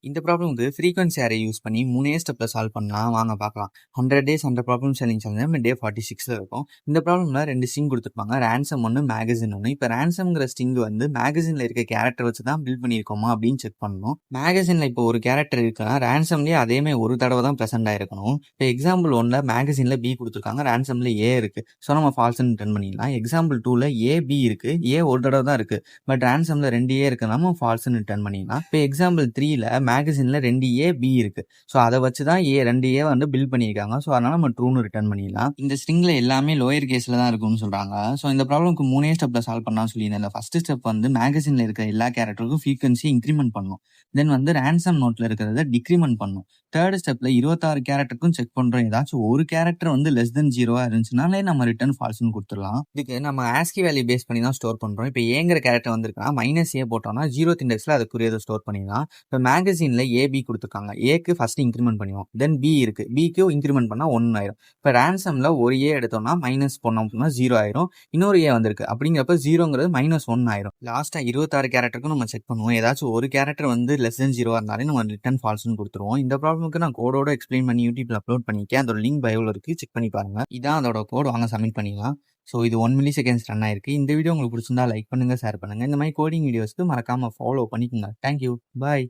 இந்த ப்ராப்ளம் வந்து frequency array use பண்ணி 3 ஸ்டெப்ல சால்வ் பண்ணலாம். வாங்க பார்க்கலாம். 100 days 100 ப்ராப்ளம் சால்விங் சேலஞ்ச் நம்ம டே 46ல இருக்கும். இந்த ப்ராப்ளம்ல 2 ஸ்ட்ரிங் கொடுத்துருப்பாங்க. ரேன்சம் ஒன்று, மேகசின் ஒன்று. இப்போ ரேன்சம்ங்கிற ஸ்ட்ரிங் வந்து மேகசின்ல இருக்க கேரக்டர் வச்சு தான் பில்ட் பண்ணியிருக்கோமா அப்படின்னு செக் பண்ணணும். மேகசின்ல இப்போ ஒரு கேரக்டர் இருக்குன்னா ரேன்சம்லேயே அதேமாதிரி ஒரு தடவை தான் ப்ரெசென்ட் ஆயிருக்கணும். இப்போ எக்ஸாம்பிள் 1ல மேகசின்ல பி கொடுத்துருக்காங்க, ரேன்சம்ல ஏ இருக்கு. ஸோ நம்ம ஃபால்ஸ்ன்னு ரிட்டர்ன் பண்ணிடலாம். எக்ஸாம்பிள் 2ல ஏ பி இருக்கு, ஏ ஒரு தடவை தான் இருக்கு, பட் ரேன்சம்ல 2 ஏ இருக்கு, நம்ம ஃபால்ஸ்ன்னு ரிட்டர்ன் பண்ணிடலாம். இப்போ எக்ஸாம்பிள் 3ல மேகசின்ல 2 ஏ பி இருக்கு. ஸோ அதை வச்சு தான் 2 ஏ வந்து பில்ட் பண்ணியிருக்காங்க. ஸோ அதனால நம்ம ட்ரூன்னு ரிட்டர்ன் பண்ணிடலாம். இந்த ஸ்ட்ரிங்ல எல்லாமே லோயர் கேஸ்ல தான் இருக்கும்னு சொல்றாங்க. ஸோ இந்த ப்ராப்ளம்க்கு 3 ஸ்டெப்ல சால்வ் பண்ணலாம் சொல்லியிருந்தேன். ஃபர்ஸ்ட் ஸ்டெப் வந்து மேகசின்ல இருக்க எல்லா கேரக்டருக்கும் ஃப்ரீக்வன்சி இன்க்ரிமெண்ட் பண்ணும். தென் வந்து ரேன்சம் நோட்ல இருக்கிறத டிக்ரிமெண்ட் பண்ணும். தேர்ட் ஸ்டெப்ல 26 கேரக்டருக்கும் செக் பண்றோம். ஏதாச்சும் ஒரு கேரக்டர் வந்து லெஸ் தென் 0 இருந்துச்சுனாலே நம்ம ரிட்டர்ன் ஃபால்ஸ்னு கொடுத்துடலாம். இதுக்கு நம்ம ஆஸ்கி வேல்யூ பேஸ் பண்ணி தான் ஸ்டோர் பண்றோம். இப்போ ஏங்கிற கேரக்டர் வந்திருக்கா -a போட்டோம்னா 0th இண்டெக்ஸ்ல அதுக்குரியதை ஸ்டோர் பண்ணிடலாம். இப்போ மேகசின்ல ஏபி கொடுத்துருக்காங்க. ஏக்கு ஃபர்ஸ்ட் இன்க்ரிமெண்ட் பண்ணுவோம். தென் பி இருக்கு, பிக்கு இன்க்ரிமெண்ட் பண்ணா 1 ஆயிரும். இப்போ ரேன்சம்ல ஒரு ஏ எடுத்தோம்னா மைனஸ் பண்ணோம் அப்படின்னா 0 ஆயிரும். இன்னொரு ஏ வந்திருக்கு அப்படிங்கிறப்ப 0ங்கிறது -1 ஆயிரும். லாஸ்டா 26 கேரக்டருக்கும் நம்ம செக் பண்ணுவோம். ஏதாச்சும் ஒரு கேரக்டர் வந்து லெஸ் தென் 0 இருந்தாலே நம்ம ரிட்டர்ன் ஃபால்ஸ்னு கொடுத்துருவோம். இந்த ப்ராப்ளமுக்கு நான் கோடோட எக்ஸ்பிளைன் பண்ணி யூடியூப்ல அப்லோட் பண்ணிருக்கேன். அதோட லிங்க் பயோல இருக்கு, செக் பண்ணி பாருங்க. இதான் அதோட கோட், வாங்க சப்மிட் பண்ணிடலாம். ஸோ இது 1 millisecond ரன் ஆயிருக்கு. இந்த வீடியோ உங்களுக்கு பிடிச்சிருந்தா லைக் பண்ணுங்க, ஷேர் பண்ணுங்க. இந்த மாதிரி கோடிங் வீடியோஸ்க்கு மறக்காம ஃபாலோ பண்ணிக்கோங்க. தேங்க்யூ, பாய்.